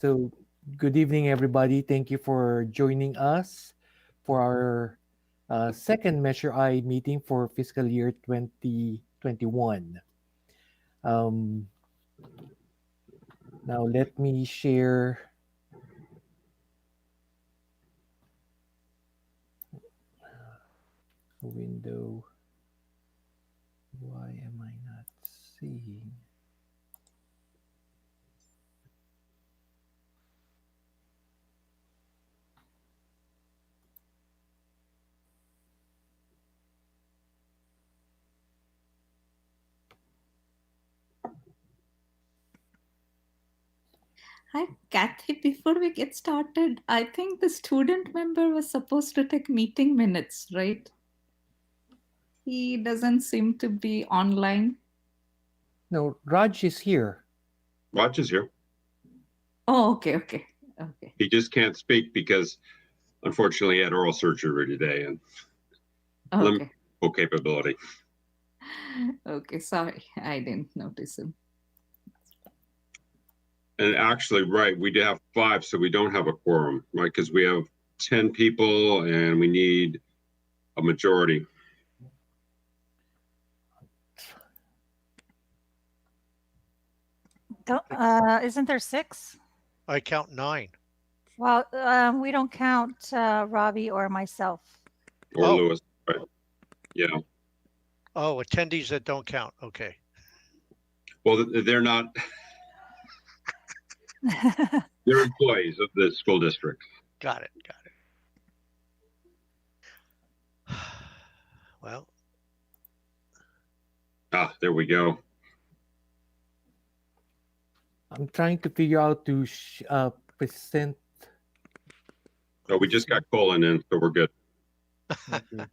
So, good evening, everybody. Thank you for joining us for our second Measure I meeting for fiscal year 2021. Um, Now, let me share a window. Why am I not seeing? Hi, Kathy. Before we get started, I think the student member was supposed to take meeting minutes, right? He doesn't seem to be online. No, Raj is here. Raj is here. Oh, okay. He just can't speak because, unfortunately, he had oral surgery today and limited capability. Okay, sorry. I didn't notice him. And actually, right, we do have 5, so we don't have a quorum, right? Because we have 10 people and we need a majority. Isn't there 6? I count 9. Well, we don't count Robbie or myself. Or Lewis, right? Yeah. Oh, attendees that don't count. Okay. Well, they're not. They're employees of the school district. Got it. Well. There we go. I'm trying to figure out to present. Oh, we just got Colin in, so we're good. Okay.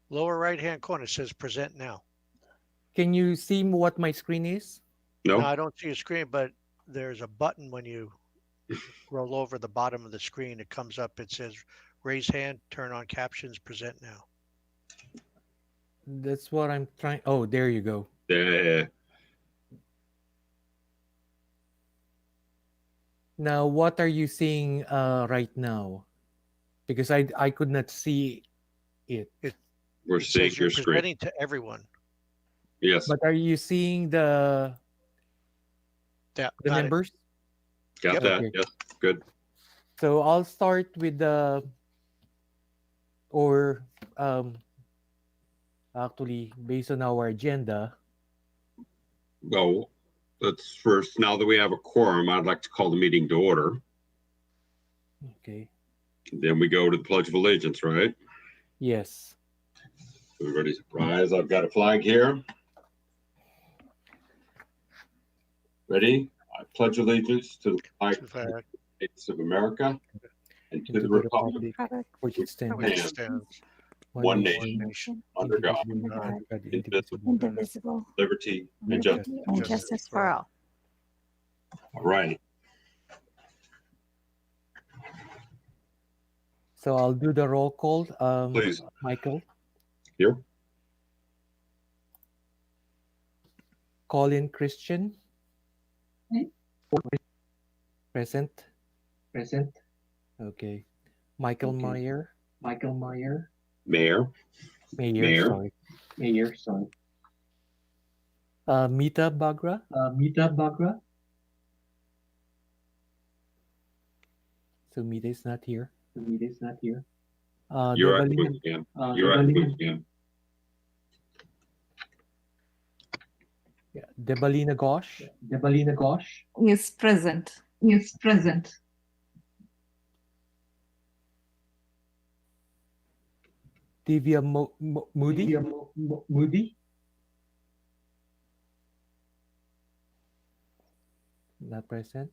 Lower right-hand corner says present now. Can you see what my screen is? No, I don't see a screen, but there's a button when you roll over the bottom of the screen. It comes up. It says raise hand, turn on captions, present now. That's what I'm trying. Oh, there you go. Now, what are you seeing right now? Because I could not see it. We're seeing your screen. Presenting to everyone. Yes. But are you seeing the members? Got that. Okay. Yes. Good. So I'll start with actually based on our agenda. Well, let's first, now that we have a quorum, I'd like to call the meeting to order. Okay. Then we go to the Pledge of Allegiance, right? Yes. Everybody's surprised. I've got a flag here. Ready? I pledge allegiance to the flag of the United States of America and to the republic which stands one nation under God, indivisible, liberty and justice for all. All right. So I'll do the roll call. Please. Michael. Here. Colin Christian. Present. Okay. Michael Meyer. Mayor. Sorry. Mita Bagra. So Mita is not here. You're at the again. Yeah. Debalina Ghosh. Yes, present. Divya Moody. Not present.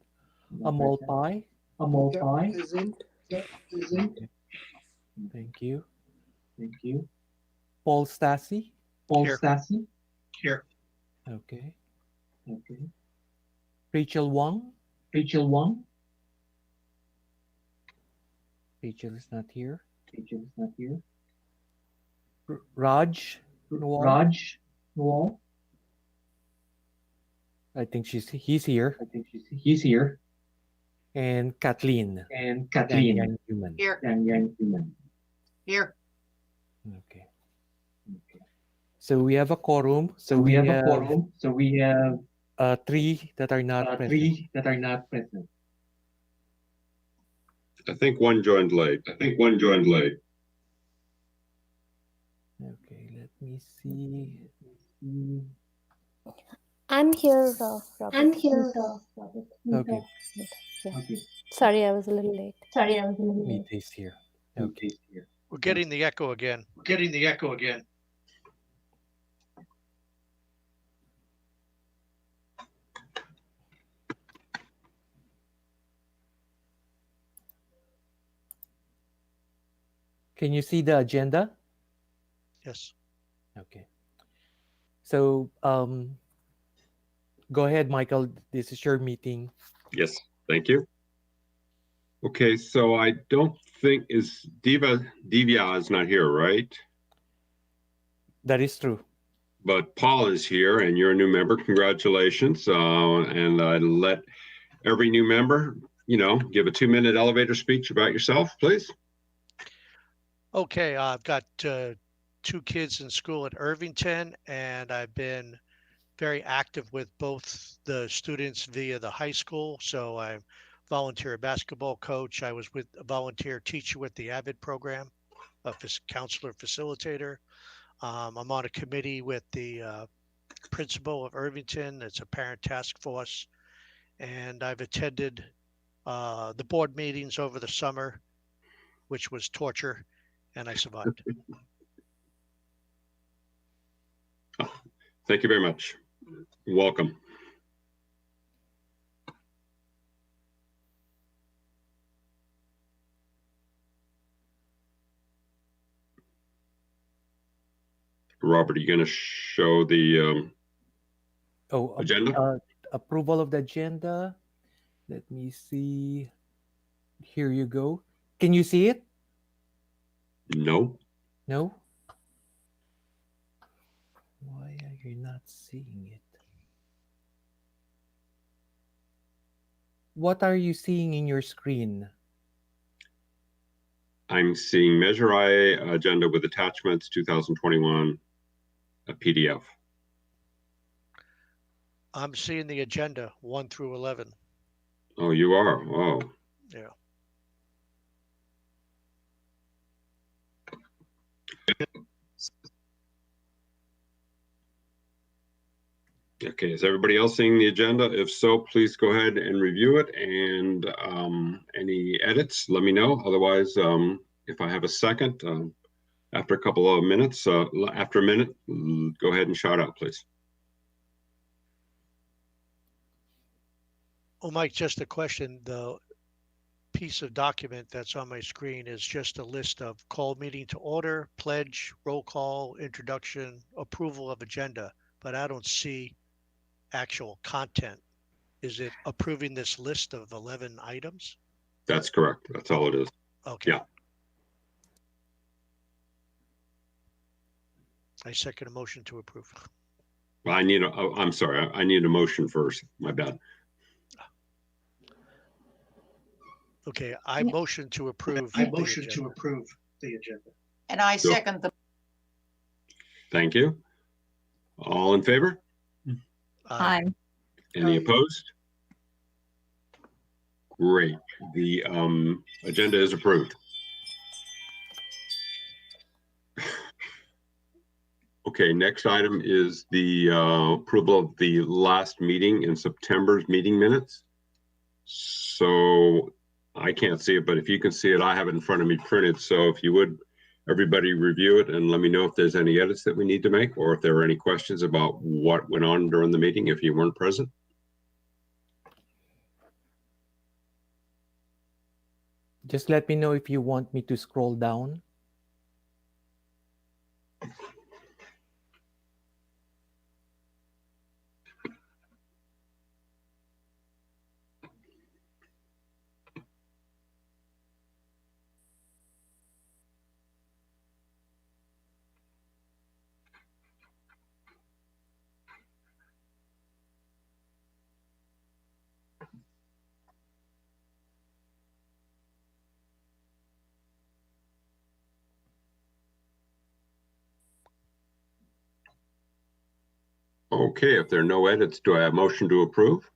Amol Pai. Present. Okay. Thank you. Paul Stassi. Here. Okay. Rachel Wong. Rachel is not here. Raj Noel. I think he's here. He's here. And Kathleen. And Yang Kathleen. Yang Human. Yang Human. Here. Okay. So we have a quorum. So we have a quorum. So we have 3 that are not present. 3 that are not present. I think one joined late. Okay, let me see. I'm here, Robert. Okay, Yeah. Okay. Sorry, I was a little late. Mita is here. Okay. We're getting the echo again. Can you see the agenda? Yes. Okay. So go ahead, Michael. This is your meeting. Yes, thank you. Okay, so I don't think Divya is not here, right? That is true. But Paul is here and you're a new member. Congratulations. And I let every new member, give a 2-minute elevator speech about yourself, please. Okay, I've got 2 kids in school at Irvington, and I've been very active with both the students via the high school. So I'm volunteer basketball coach. I was with a volunteer teacher with the AVID program, a counselor facilitator. I'm on a committee with the principal of Irvington. It's a parent task force. And I've attended the board meetings over the summer, which was torture, and I survived. Thank you very much. Welcome. Robert, are you going to show the agenda? Approval of the agenda. Let me see. Here you go. Can you see it? No. No? Why are you not seeing it? What are you seeing in your screen? I'm seeing Measure I agenda with attachments 2021, a PDF. I'm seeing the agenda 1 through 11. Oh, you are? Oh. Yeah. Okay, is everybody else seeing the agenda? If so, please go ahead and review it, and any edits, let me know. Otherwise, if I have a second, after a couple of minutes, after a minute, go ahead and shout out, please. Oh, Mike, just a question. The piece of document that's on my screen is just a list of call meeting to order, pledge, roll call, introduction, approval of agenda, but I don't see actual content. Is it approving this list of 11 items? That's correct. That's all it is. Okay. Yeah. I second a motion to approve. Well, I'm sorry. I need a motion first. My bad. Okay, I motion to approve. the agenda. And I Sure. second the. Thank you. All in favor? Aye. Any Aye. opposed? Great. The agenda is approved. Okay, next item is the approval of the last meeting in September's meeting minutes. So I can't see it, but if you can see it, I have it in front of me printed. So if you would, everybody review it and let me know if there's any edits that we need to make, or if there are any questions about what went on during the meeting if you weren't present. Just let me know if you want me to scroll down. Okay, if there are no edits, do I have motion to approve?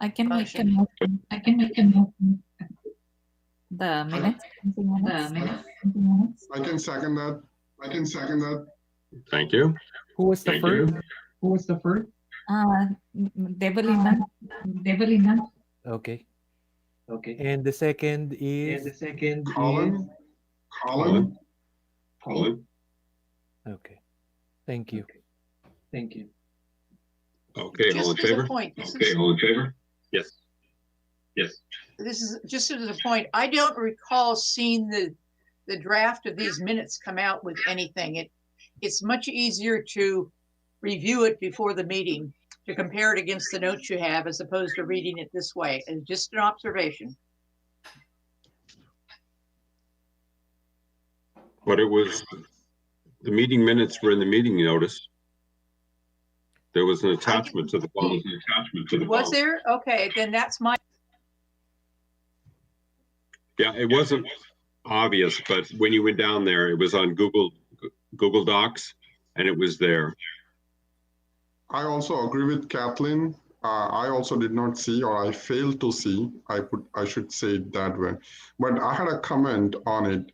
I can make a Motion. motion. I can make a motion. The minutes. I can second that. I can second that. Thank you. Who was the Thank first? you. Who was the first? Devalina. Okay. Okay. And the second And is the second is Colin? Colin? Colin? okay. Thank you. Thank you. Okay, all in Just as a favor? point, this Okay, is, all in favor? Yes. Yes. this is just as a point. I don't recall seeing the draft of these minutes come out with anything. It's much easier to review it before the meeting, to compare it against the notes you have as opposed to reading it this way. It's just an observation. But it was, the meeting minutes were in the meeting notice. There was an attachment to the bottom. Was there? Okay, then that's my, Yeah, it wasn't obvious, but when you went down there, it was on Google Docs, and it was there. I also agree with Kathleen. I also did not see, or I failed to see. I should say it that way. But I had a comment on it.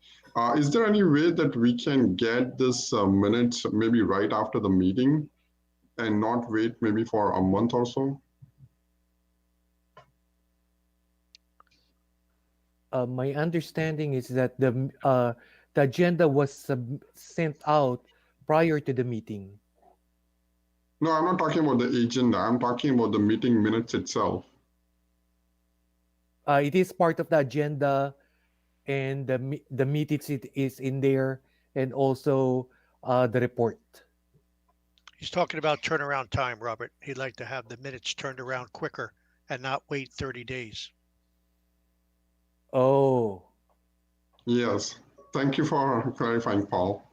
Is there any way that we can get this minutes maybe right after the meeting and not wait maybe for a month or so? My understanding is that the agenda was sent out prior to the meeting. No, I'm not talking about the agenda. I'm talking about the meeting minutes itself. It is part of the agenda, and the meetings it is in there, and also the report. He's talking about turnaround time, Robert. He'd like to have the minutes turned around quicker and not wait 30 days. Oh, Yes. Thank you for clarifying, Paul.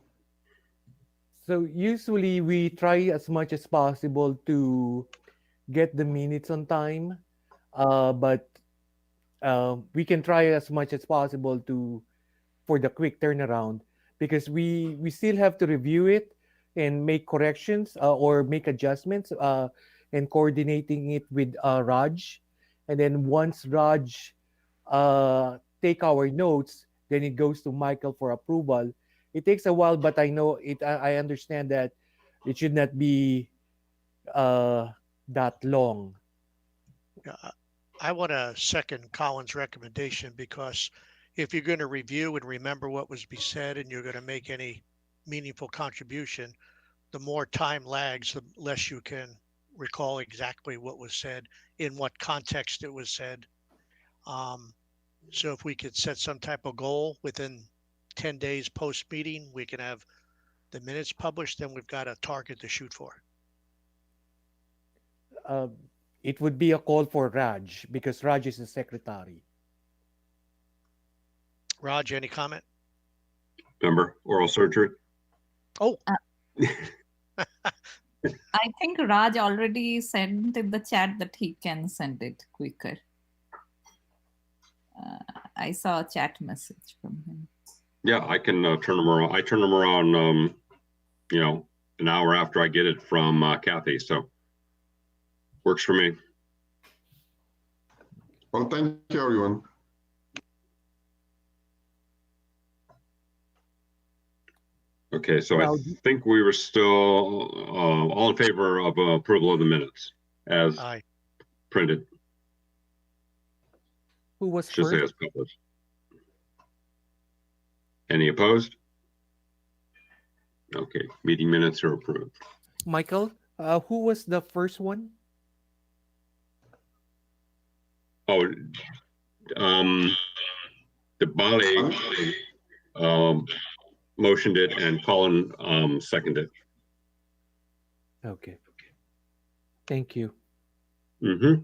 so usually we try as much as possible to get the minutes on time, but we can try as much as possible for the quick turnaround, because we still have to review it and make corrections or make adjustments and coordinating it with Raj, and then once Raj take our notes, then it goes to Michael for approval. It takes a while, but I know it. I understand that it should not be that long. I want to second Colin's recommendation, because if you're going to review and remember what was said and you're going to make any meaningful contribution, the more time lags, the less you can recall exactly what was said, in what context it was said. So if we could set some type of goal within 10 days post meeting, we can have the minutes published, then we've got a target to shoot for. It would be a call for Raj, because Raj is the secretary. Raj, any comment? Remember, oral surgery? Oh, I think Raj already sent in the chat that he can send it quicker. I saw a chat message from him. Yeah, I can turn them around. I turn them around, an hour after I get it from Kathy. So works for me. Well, thank you, everyone. Okay, so Now, I think we were still all in favor of approval of the minutes as aye. printed. who was Should say first? as published. Any opposed? Okay, meeting minutes are approved. Michael, who was the first one? Oh, the Bali motioned it and Colin seconded. Okay. Thank you. Mm-hmm.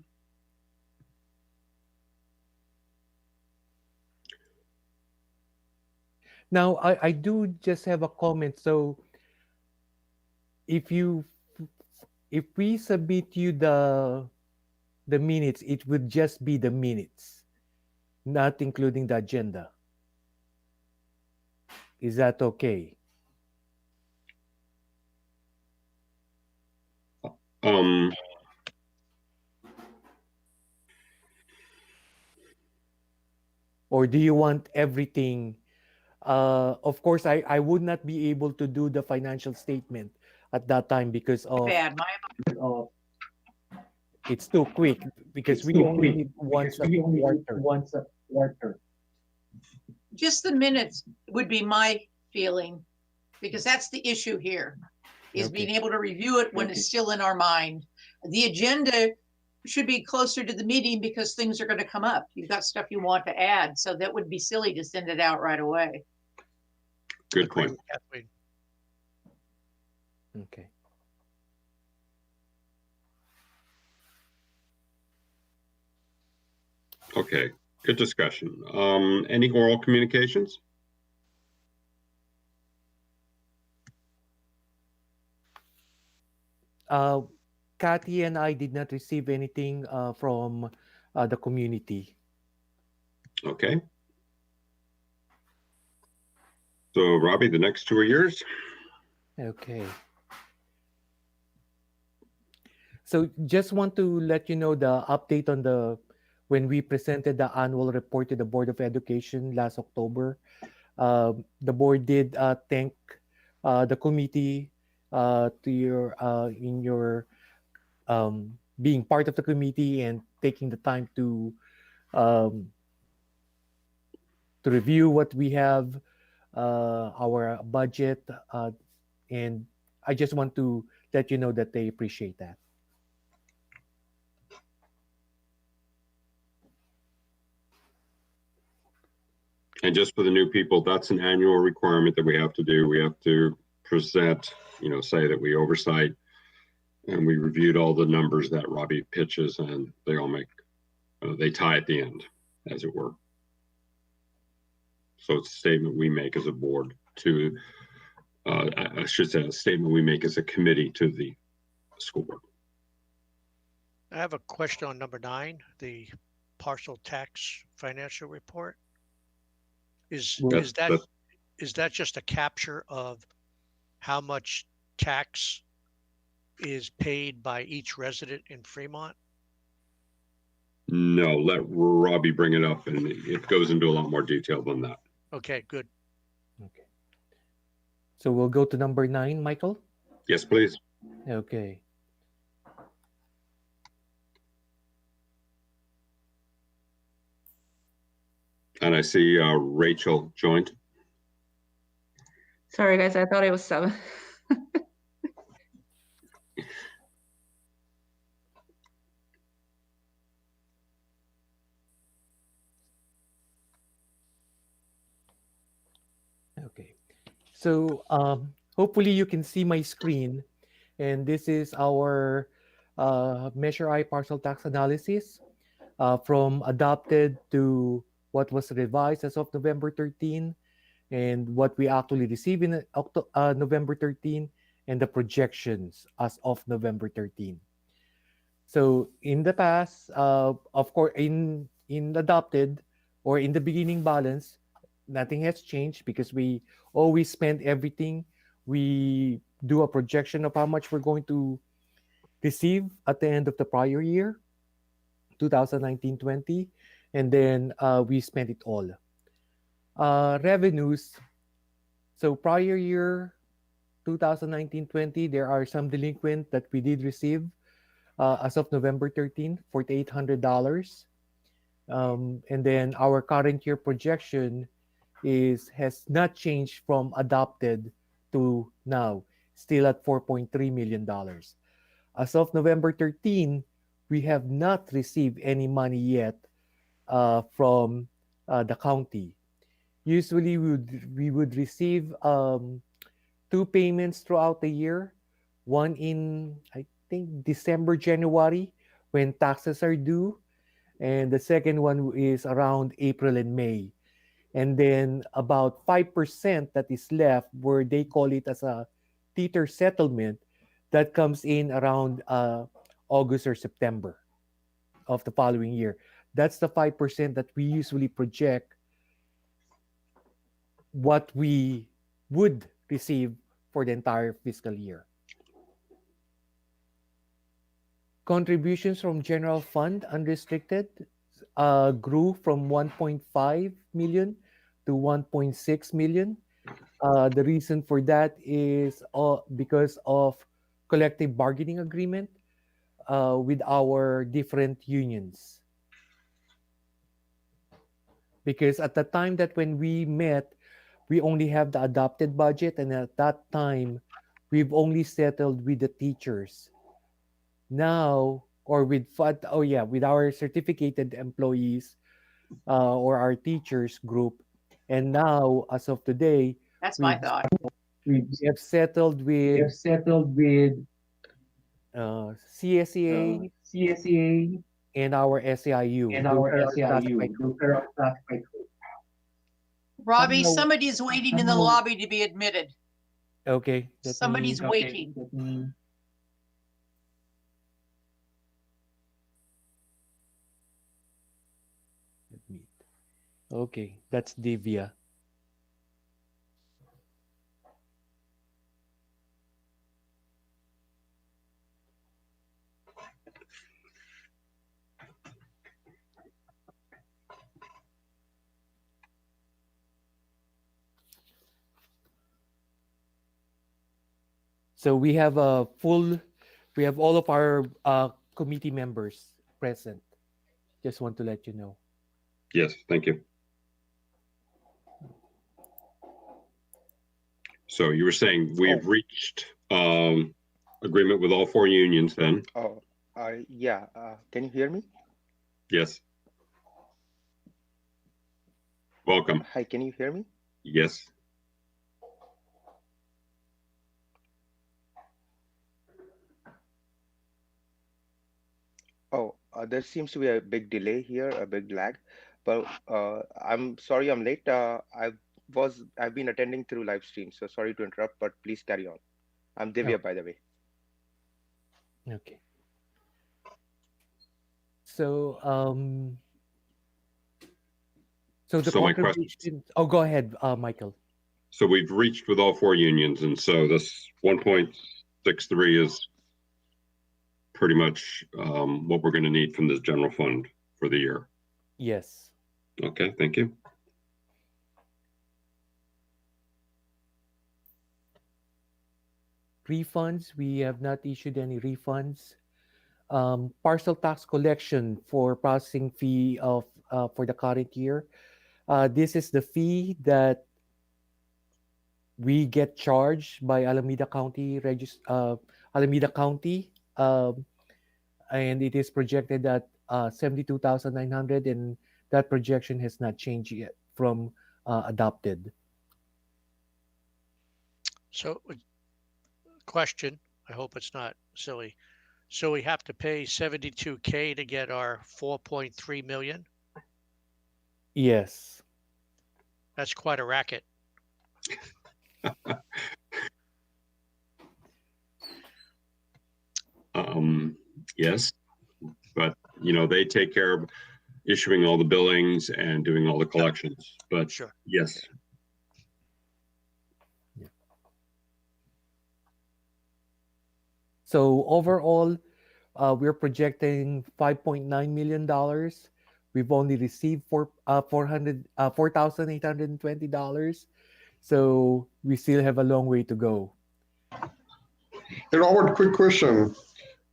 Now, I do just have a comment. So if we submit you the minutes, it would just be the minutes, not including the agenda. Is that okay? Um, Or do you want everything? Of course, I would not be able to do the financial statement at that time because of Bad. it's too quick because we only meet once a quarter. once a quarter. Just the minutes would be my feeling, because that's the issue here, is being able to review it when it's still in our mind. The agenda should be closer to the meeting because things are going to come up. You've got stuff you want to add, so that would be silly to send it out right away. good Agree point. with Kathleen. Okay. Okay, good discussion. Any oral communications? Kathy and I did not receive anything from the community. Okay. So Robbie, the next 2 are yours. Okay. So just want to let you know the update on when we presented the annual report to the Board of Education last October. The board did thank the committee in your being part of the committee and taking the time to review what we have, our budget, and I just want to let you know that they appreciate that. And just for the new people, that's an annual requirement that we have to do. We have to present, say that we oversight and we reviewed all the numbers that Robbie pitches and they all they tie at the end, as it were. So it's a statement we make as a board to, I should say a statement we make as a committee to the school board. I have a question on number 9, the partial tax financial report. Is that just a capture of how much tax is paid by each resident in Fremont? No, let Robbie bring it up, and it goes into a lot more detail than that. Okay, good. Okay. So we'll go to number 9, Michael. Yes, please. Okay. And I see Rachel joined. Sorry, guys, I thought it was 7. Okay. So hopefully you can see my screen, and this is our Measure I partial tax analysis from adopted to what was revised as of November 13, and what we actually received in November 13, and the projections as of November 13. So in the past, of course, in adopted or in the beginning balance, nothing has changed because we always spend everything. We do a projection of how much we're going to receive at the end of the prior year, 2019-20, and then we spend it all. Revenues. So prior year, 2019-20, there are some delinquent that we did receive as of November 13, $4,800. And then our current year projection has not changed from adopted to now, still at $4.3 million. As of November 13, we have not received any money yet from the county. Usually we would receive 2 payments throughout the year, one in, I think, December, January, when taxes are due, and the second one is around April and May. And then about 5% that is left, where they call it as a teeter settlement, that comes in around August or September of the following year. That's the 5% that we usually project what we would receive for the entire fiscal year. Contributions from general fund unrestricted grew from 1.5 million to 1.6 million. The reason for that is because of collective bargaining agreement with our different unions. Because at the time that when we met, we only have the adopted budget, and at that time, we've only settled with the teachers. Now, or with with our certificated employees or our teachers group, and now as of today, That's my we've thought. We we have settled we have with settled with CSEA CSEA and our SEIU. and Those our are our SEIU. classified Those are our classified group. Robbie, Somehow- somebody's waiting in the somehow- lobby to be admitted. Okay. Somebody's Okay, waiting. let me- Okay, that's Divya. So we have we have all of our committee members present. Just want to let you know. Yes, thank you. So you were saying we've reached agreement with all four unions then? Oh, yeah. Can you hear me? Yes. Welcome. Hi, can you hear me? Yes. Oh, there seems to be a big delay here, a big lag. But I'm sorry I'm late. I've been attending through live stream, so sorry to interrupt, but please carry on. I'm Divya, by the way. Okay. So the So my question- contribution. Oh, go ahead, Michael. So we've reached with all four unions, and so this 1.63 is pretty much what we're going to need from this general fund for the year. Yes. Okay, thank you. Refunds, we have not issued any refunds. Parcel tax collection for processing fee of for the current year. This is the fee that we get charged by Alameda County Alameda County, and it is projected at 72,900, and that projection has not changed yet from adopted. So, question, I hope it's not silly. So we have to pay 72K to get our 4.3 million? Yes. That's quite a racket. Yes, but you know, they take care of issuing all the billings and doing all the collections, but Sure. yes. So overall, we're projecting $5.9 million. We've only received $4,820. So we still have a long way to go. Hey, Robert, quick question.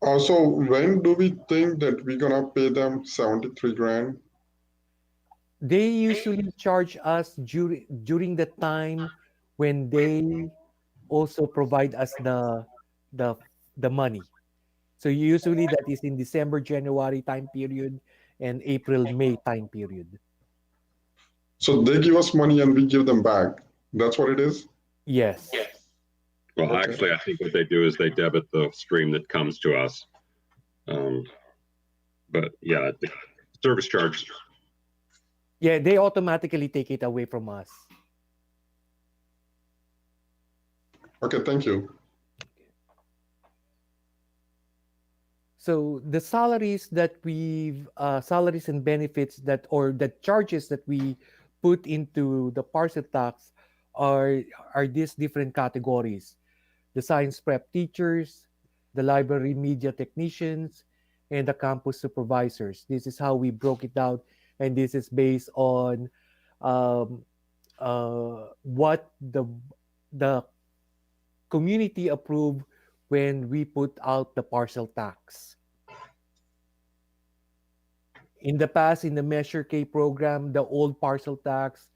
So when do we think that we're gonna pay them 73 grand? They usually charge us during the time when they also provide us the money. So usually that is in December, January time period and April, May time period. So they give us money and we give them back. That's what it is? Yes. Well, Okay. actually, I think what they do is they debit the stream that comes to us. But yeah, the service charge. Yeah, they automatically take it away from us. Okay, thank you. So the salaries that salaries and benefits that, or the charges that we put into the parcel tax are these different categories: the science prep teachers, the library media technicians, and the campus supervisors. This is how we broke it down, and this is based on um, what the community approved when we put out the parcel tax. In the past, in the Measure K program, the old parcel tax,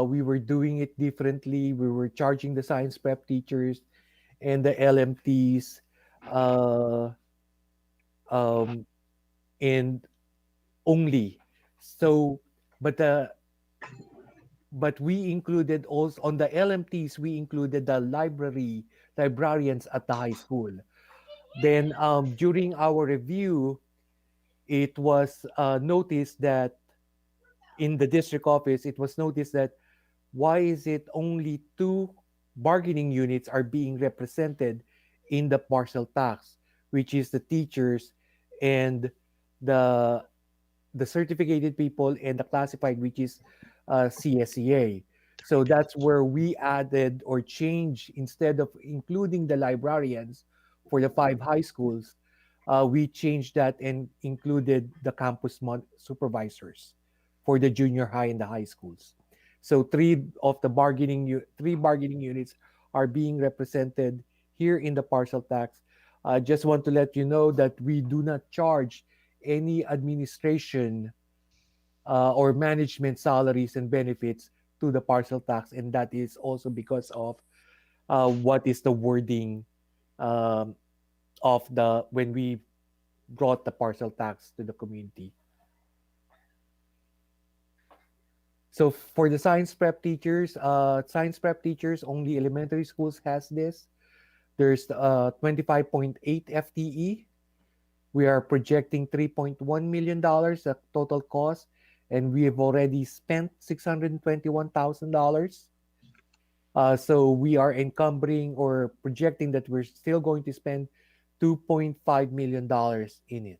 we were doing it differently. We were charging the science prep teachers and the LMTs, uh, um, and only. So, but the but we included also on the LMTs, we included the librarians at the high school. Then during our review, it was noticed that in the district office, it was noticed that why is it only two bargaining units are being represented in the parcel tax, which is the teachers and the the certificated people and the classified, which is CSEA. So that's where we added or changed, instead of including the librarians for the 5 high schools, we changed that and included the campus supervisors for the junior high and the high schools. So three bargaining units are being represented here in the parcel tax. I just want to let you know that we do not charge any administration or management salaries and benefits to the parcel tax, and that is also because of what is the wording um, of the when we brought the parcel tax to the community. So for the science prep teachers, only elementary schools has this. There's 25.8 FTE. We are projecting $3.1 million at total cost, and we have already spent $621,000. So we are encumbering or projecting that we're still going to spend $2.5 million in it.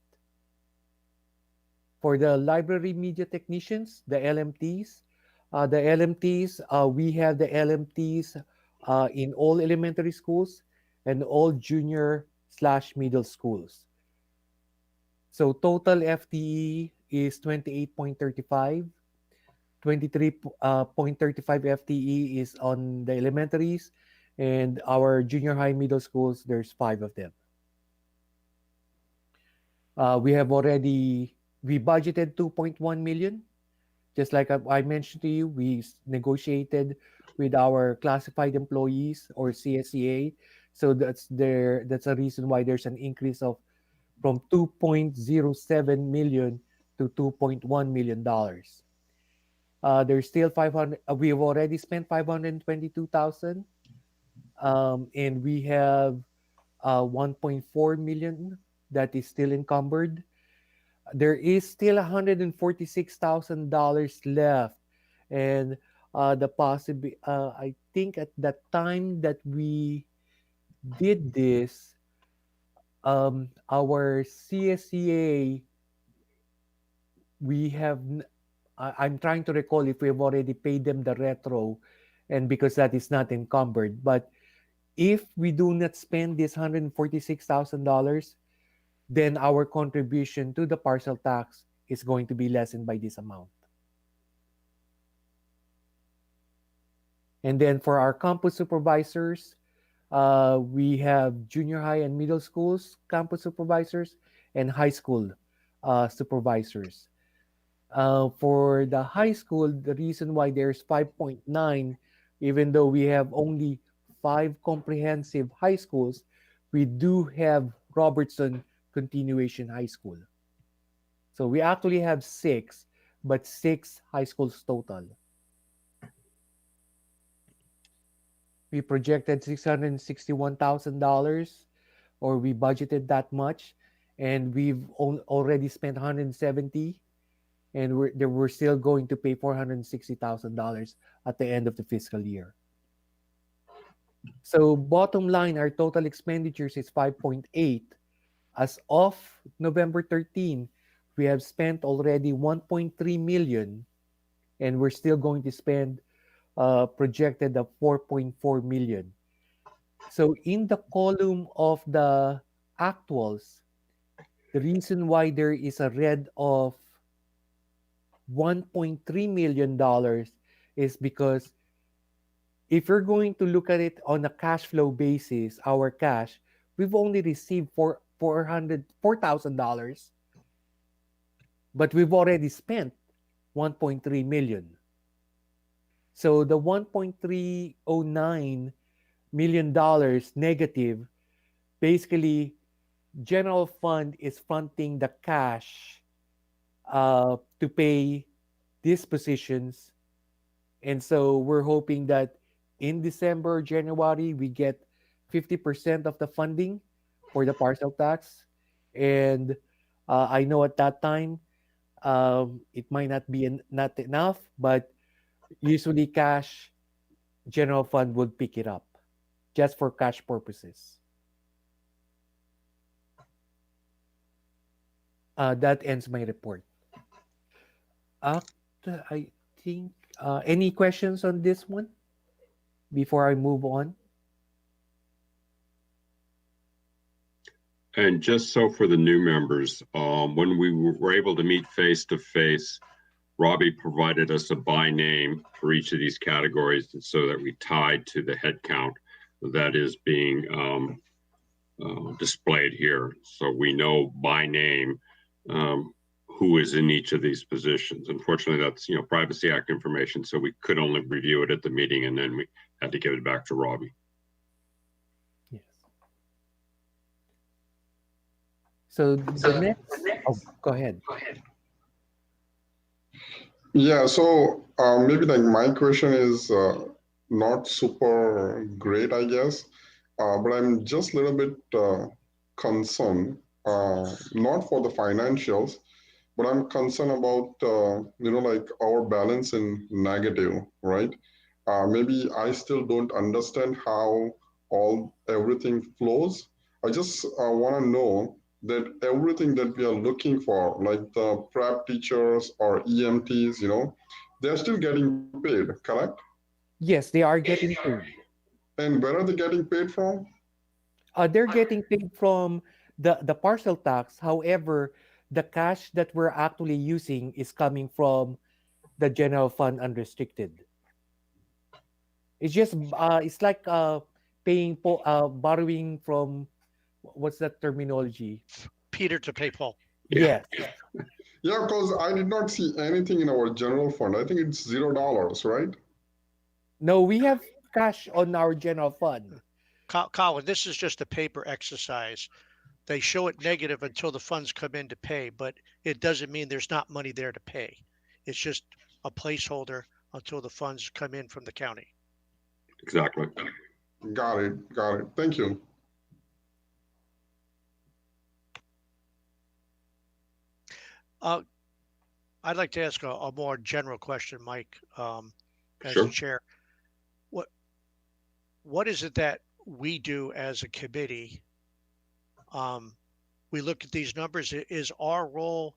For the library media technicians, the LMTs, we have the LMTs in all elementary schools and all junior/middle schools. So total FTE is 28.35. 23.35 FTE is on the elementaries, and our junior high middle schools, there's 5 of them. We budgeted 2.1 million. Just like I mentioned to you, we negotiated with our classified employees or CSEA. So that's a reason why there's an increase of from 2.07 million to 2.1 million dollars. There's still 500. We have already spent 522,000, and we have 1.4 million that is still encumbered. There is still $146,000 left, and I think at that time that we did this, our CSCA, I'm trying to recall if we've already paid them the retro, and because that is not encumbered. But if we do not spend this $146,000, then our contribution to the parcel tax is going to be lessened by this amount. And then for our campus supervisors, we have junior high and middle schools campus supervisors and high school supervisors. For the high school, the reason why there's 5.9, even though we have only 5 comprehensive high schools, we do have Robertson Continuation High School. So we actually have 6, but 6 high schools total. We projected $661,000, or we budgeted that much, and we've already spent 170, and we're still going to pay $460,000 at the end of the fiscal year. So bottom line, our total expenditures is 5.8. As of November 13, we have spent already 1.3 million, and we're still going to spend projected of 4.4 million. So in the column of the actuals, The reason why there is a red of $1.3 million is because if you're going to look at it on a cash flow basis, our cash, we've only received $4,000, but we've already spent 1.3 million. So the $1.309 million negative, basically, general fund is fronting the cash to pay these positions. And so we're hoping that in December, January, we get 50% of the funding for the parcel tax. And I know at that time, it might not be not enough, but usually cash, general fund would pick it up just for cash purposes. That ends my report. I think, any questions on this one before I move on? And just so for the new members, when we were able to meet face to face, Robbie provided us a by name for each of these categories so that we tied to the head count that is being displayed here. So we know by name who is in each of these positions. Unfortunately, that's Privacy Act information, so we could only review it at the meeting, and then we had to give it back to Robbie. Yes. So the next, go ahead. Yeah, so maybe like my question is not super great, I guess, but I'm just a little bit concerned, not for the financials, but I'm concerned about, like our balance in negative, right? Maybe I still don't understand how everything flows. I just want to know that everything that we are looking for, like the prep teachers or EMTs, they're still getting paid, correct? Yes, they are getting paid. And where are they getting paid from? They're getting paid from the parcel tax. However, the cash that we're actually using is coming from the general fund unrestricted. It's just it's like paying borrowing from, what's that terminology? Peter to pay Paul. Yes. Yeah, because I did not see anything in our general fund. I think it's $0, right? No, we have cash on our general fund. Colin, this is just a paper exercise. They show it negative until the funds come in to pay, but it doesn't mean there's not money there to pay. It's just a placeholder until the funds come in from the county. Exactly. Got it. Thank you. I'd like to ask a more general question, Mike, as Sure. the chair. What is it that we do as a committee? We look at these numbers. Is our role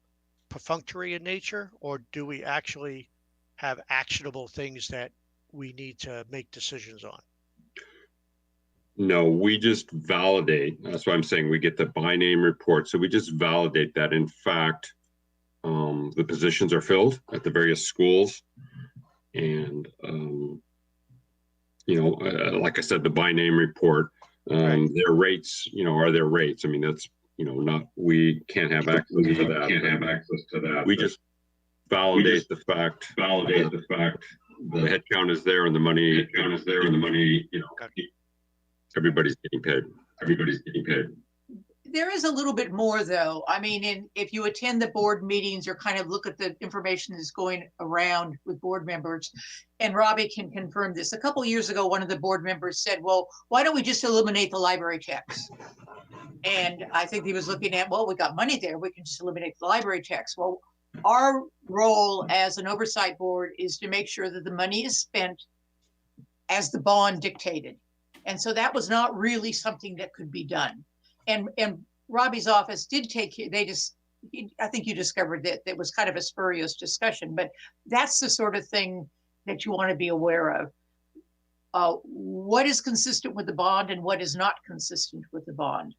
perfunctory in nature, or do we actually have actionable things that we need to make decisions on? No, we just validate. That's why I'm saying we get the by name report. So we just validate that, in fact, the positions are filled at the various schools. And, like I said, the by name report, their rates, are their rates. I mean, that's, we can't have access to that. We just validate the fact, the head count is there and the money, everybody's getting paid. There is a little bit more, though. I mean, if you attend the board meetings or kind of look at the information that's going around with board members, and Robbie can confirm this. A couple of years ago, one of the board members said, well, why don't we just eliminate the library tax? And I think he was looking at, well, we got money there. We can just eliminate the library tax. Well, our role as an oversight board is to make sure that the money is spent as the bond dictated. And so that was not really something that could be done. And Robbie's office did take, I think you discovered that it was kind of a spurious discussion, but that's the sort of thing that you want to be aware of. What is consistent with the bond and what is not consistent with the bond?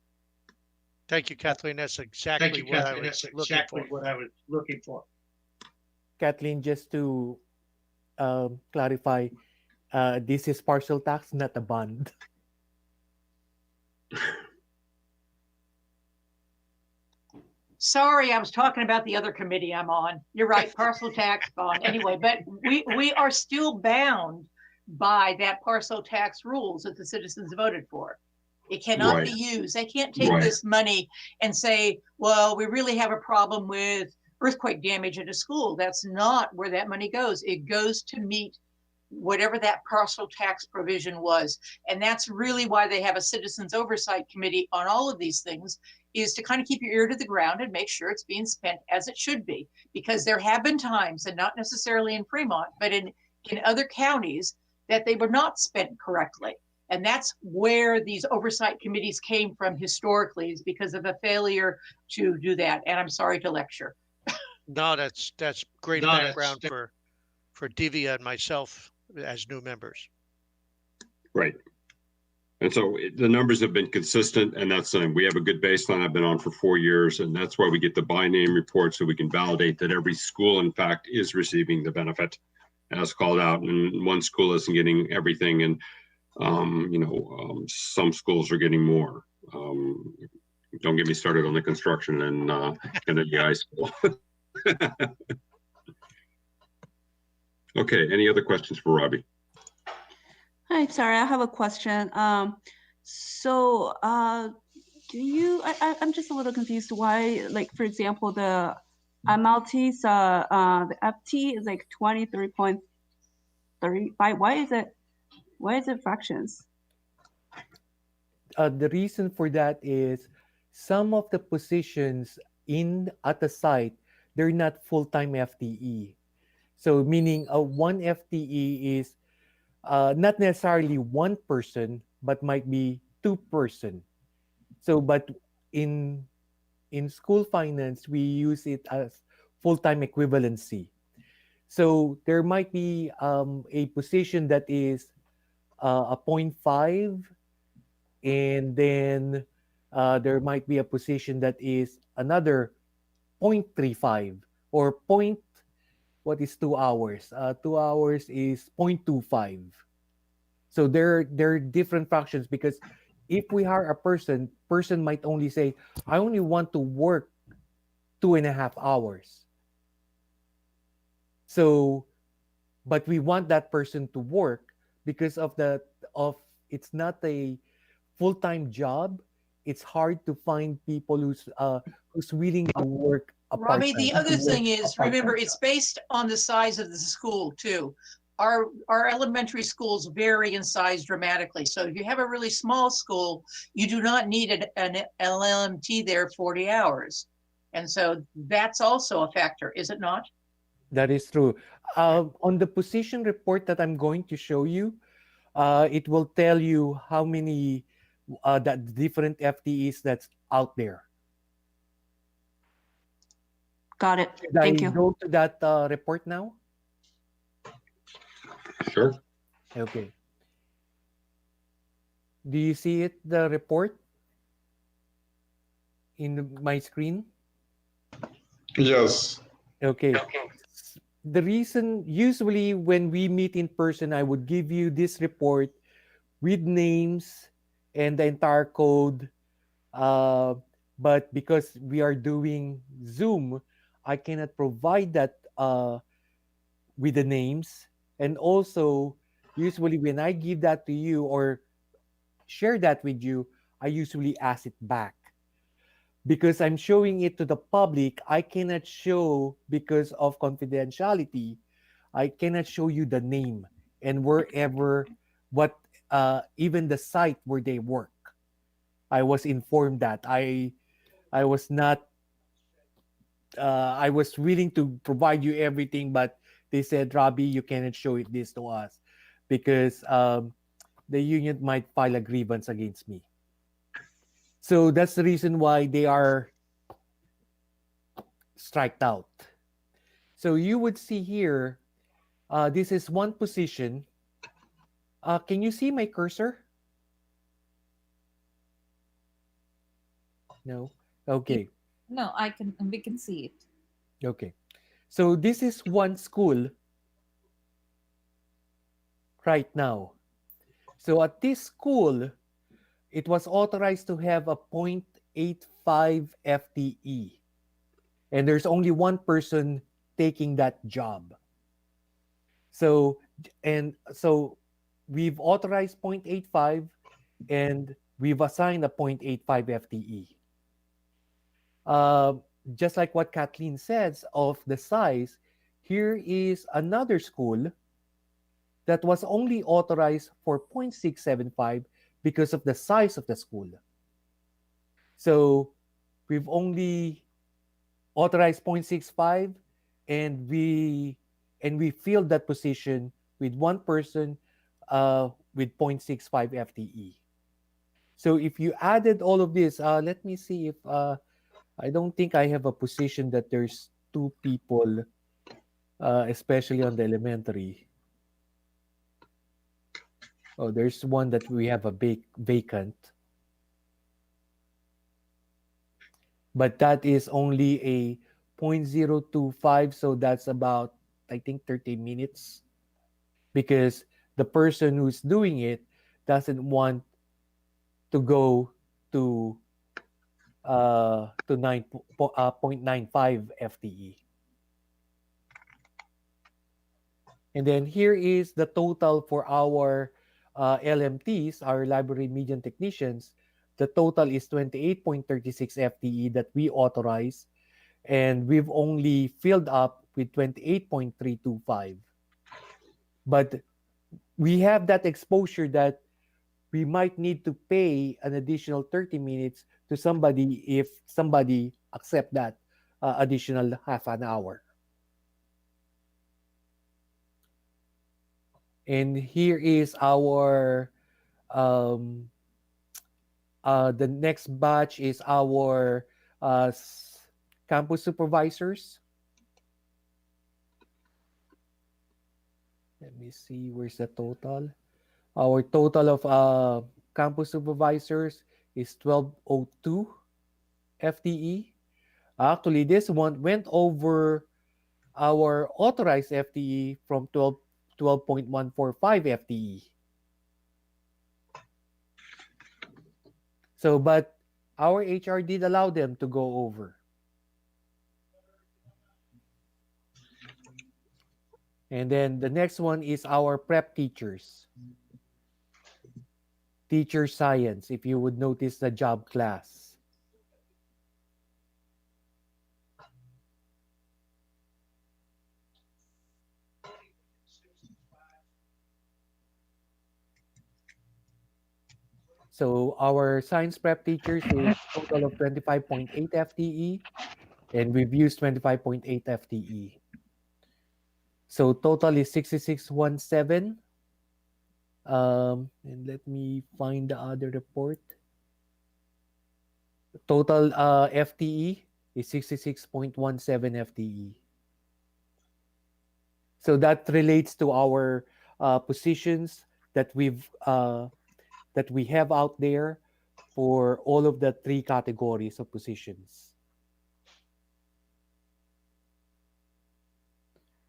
Thank you, Kathleen. That's exactly what I was looking for. Kathleen, just to clarify, this is partial tax, not a bond. Sorry, I was talking about the other committee I'm on. You're right, parcel tax bond. Anyway, but we are still bound by that parcel tax rules that the citizens voted for. It cannot be used. They can't take this money and say, well, we really have a problem with earthquake damage at a school. That's not where that money goes. It goes to meet whatever that parcel tax provision was. And that's really why they have a citizens oversight committee on all of these things, is to kind of keep your ear to the ground and make sure it's being spent as it should be. Because there have been times, and not necessarily in Fremont, but in other counties, that they were not spent correctly. And that's where these oversight committees came from historically, is because of a failure to do that. And I'm sorry to lecture. No, that's great background for Divya and myself as new members. Right. And so the numbers have been consistent, and that's we have a good baseline. I've been on for 4 years, and that's why we get the by name report, so we can validate that every school, in fact, is receiving the benefit as called out, and one school isn't getting everything. And some schools are getting more. Don't get me started on the construction in Kennedy High School. Okay, any other questions for Robbie? Hi, sorry, I have a question. I'm just a little confused why, like, for example, the MLT's, the FT is like 23.35. Why is it fractions? The reason for that is some of the positions at the site, they're not full-time FTE. So meaning one FTE is not necessarily one person, but might be 2 person. So, but in school finance, we use it as full-time equivalency. So there might be a position that is a 0.5, and then there might be a position that is another 0.35 or what is 2 hours? 2 hours is 0.25. So there are different fractions, because if we hire a person might only say, I only want to work 2.5 hours. So, but we want that person to work because of it's not a full-time job. It's hard to find people who's willing to work a Robbie, part-time. the other thing is, remember, it's based on the size of the school too. Our elementary schools vary in size dramatically. So if you have a really small school, you do not need an LMT there 40 hours. And so that's also a factor, is it not? That is true. On the position report that I'm going to show you, it will tell you how many that different FTEs that's out there. Got it. Should Thank I you. go to that report now? Sure. Okay. Do you see it, the report in my screen? Yes. Okay. The reason, usually when we meet in person, I would give you this report with names and the entire code. But because we are doing Zoom, I cannot provide that with the names. And also, usually when I give that to you or share that with you, I usually ask it back. Because I'm showing it to the public, I cannot show, because of confidentiality, I cannot show you the name and wherever, even the site where they work. I was informed that I was not, I was willing to provide you everything, but they said, Robbie, you cannot show this to us because the union might file a grievance against me. So that's the reason why they are striked out. So you would see here, this is one position. Can you see my cursor? No? Okay. No, we can see it. Okay. So this is one school right now. So at this school, it was authorized to have a 0.85 FTE. And there's only one person taking that job. So we've authorized 0.85 and we've assigned a 0.85 FTE. Just like what Kathleen says of the size, here is another school that was only authorized for 0.675 because of the size of the school. So we've only authorized 0.65 and we filled that position with one person with 0.65 FTE. So if you added all of this, let me see if I don't think I have a position that there's two people, especially on the elementary. Oh, there's one that we have a vacant. But that is only a 0.025, so that's about, I think, 30 minutes. Because the person who's doing it doesn't want to go to 0.95 FTE. And then here is the total for our LMTs, our library median technicians. The total is 28.36 FTE that we authorize, and we've only filled up with 28.325. But we have that exposure that we might need to pay an additional 30 minutes to somebody if somebody accept that additional half an hour. And here is our the next batch is our campus supervisors. Let me see, where's the total? Our total of campus supervisors is 1202 FTE. Actually, this one went over our authorized FTE from 12.145 FTE. So, but our HR did allow them to go over. And then the next one is our prep teachers. Teacher science, if you would notice the job class. So our science prep teachers is a total of 25.8 FTE, and we've used 25.8 FTE. So total is 6617. And let me find the other report. Total FTE is 66.17 FTE. So that relates to our positions that we have out there for all of the three categories of positions.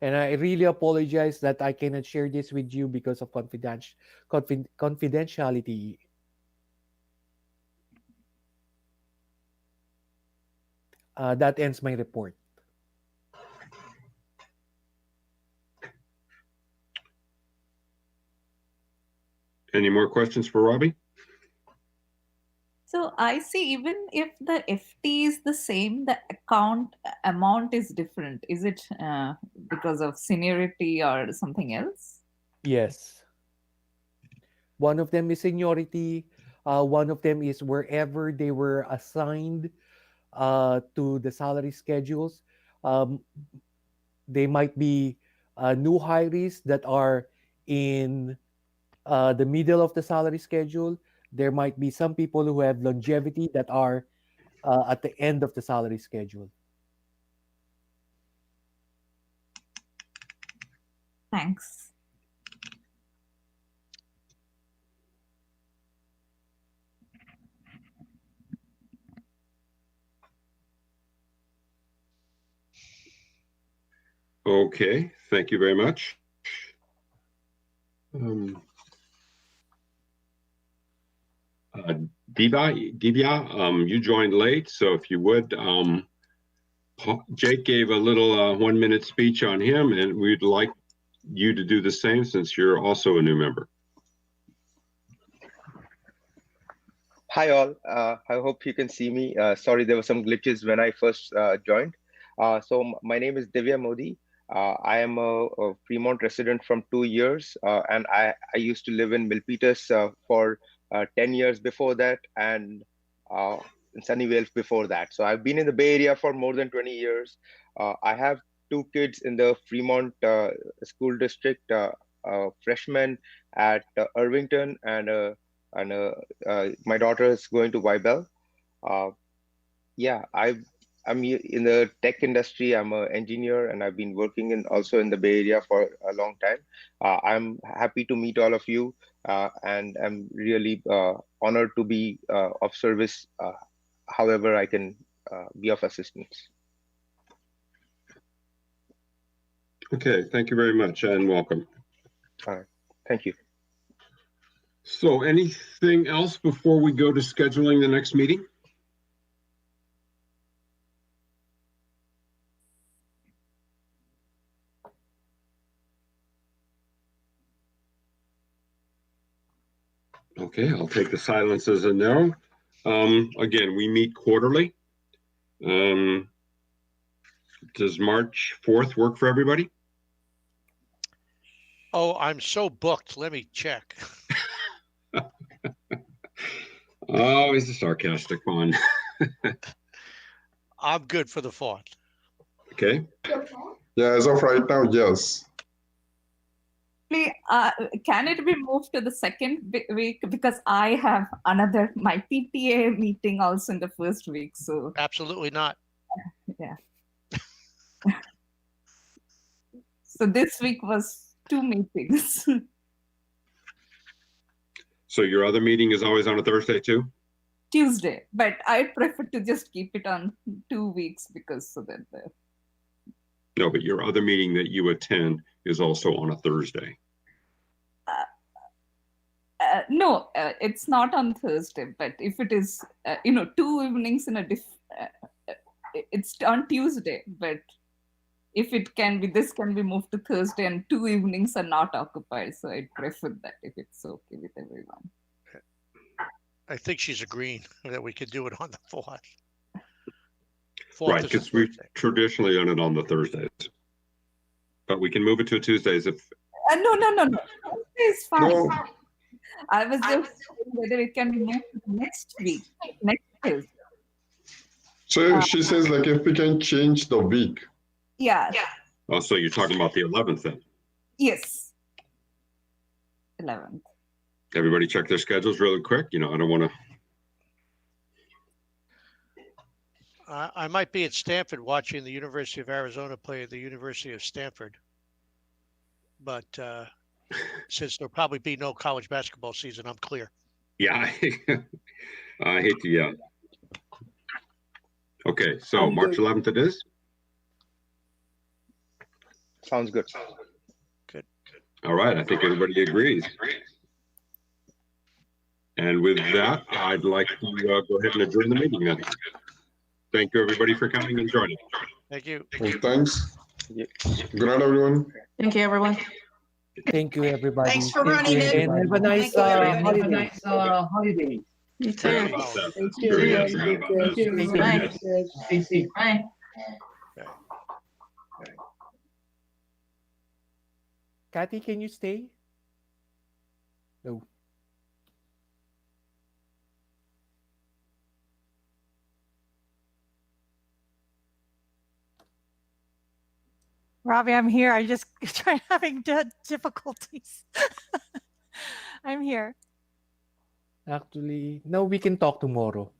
And I really apologize that I cannot share this with you because of confidentiality. That ends my report. Any more questions for Robbie? So I see even if the FT is the same, the account amount is different. Is it because of seniority or something else? Yes. One of them is seniority. One of them is wherever they were assigned to the salary schedules. They might be new hires that are in the middle of the salary schedule. There might be some people who have longevity that are at the end of the salary schedule. Thanks. Okay, thank you very much. Divya, you joined late, so if you would, Jake gave a little 1-minute speech on him, and we'd like you to do the same since you're also a new member. Hi all, I hope you can see me. Sorry, there were some glitches when I first joined. My name is Divya Modi. I am a Fremont resident from 2 years, and I used to live in Milpitas for 10 years before that, and in Sunnyvale before that. So I've been in the Bay Area for more than 20 years. I have 2 kids in the Fremont school district, freshman at Irvington, and my daughter is going to Weibel. Yeah, I'm in the tech industry. I'm an engineer, and I've been working also in the Bay Area for a long time. I'm happy to meet all of you, and I'm really honored to be of service, however I can be of assistance. Okay, thank you very much and welcome. All right, thank you. So anything else before we go to scheduling the next meeting? Okay, I'll take the silence as a no. Again, we meet quarterly. Does March 4th work for everybody? Oh, I'm so booked. Let me check. Oh, he's a sarcastic one. I'm good for the 4th. Okay. Yeah, as of right now, yes. Can it be moved to the second week, because I have my PTA meeting also in the first week, so Absolutely not. yeah. So this week was 2 meetings. So your other meeting is always on a Thursday too? Tuesday, but I prefer to just keep it on 2 weeks, because so that No, but your other meeting that you attend is also on a Thursday. no, it's not on Thursday, but if it is, 2 evenings in it's on Tuesday, but if it can be, this can be moved to Thursday, and 2 evenings are not occupied, so I prefer that if it's okay with everyone. I think she's agreeing that we could do it on the 4th. Right, is a because we've Thursday. traditionally done it on the Thursdays. But we can move it to Tuesdays if, No. Tuesday is fine. No. I was just saying whether it can be moved to next week, next Tuesday. So she says like if we can change the week. Yeah. oh, so you're talking about the 11th then. Yes. 11th. Everybody check their schedules really quick. I don't want to. I might be at Stanford watching the University of Arizona play at the University of Stanford. But since there'll probably be no college basketball season, I'm clear. Yeah, I hate to yell. Okay, so March 11th it is? Sounds good. Good. All right, I think everybody agrees. And with that, I'd like to go ahead and adjourn the meeting then. Thank you, everybody, for coming and joining. Thank you. Well, thanks. Good night, everyone. Thank you, everyone. Thank you, everybody. Thanks for Thank you, running it. and have a nice Thank you, everybody. holiday. holiday. You too. Thank Thank you. you. Yes, Take yeah, care. yes. Bye. Stay safe. Bye. Kathy, can you stay? No. Robbie, I'm here. I just having difficulties. I'm here. Actually, no, we can talk tomorrow.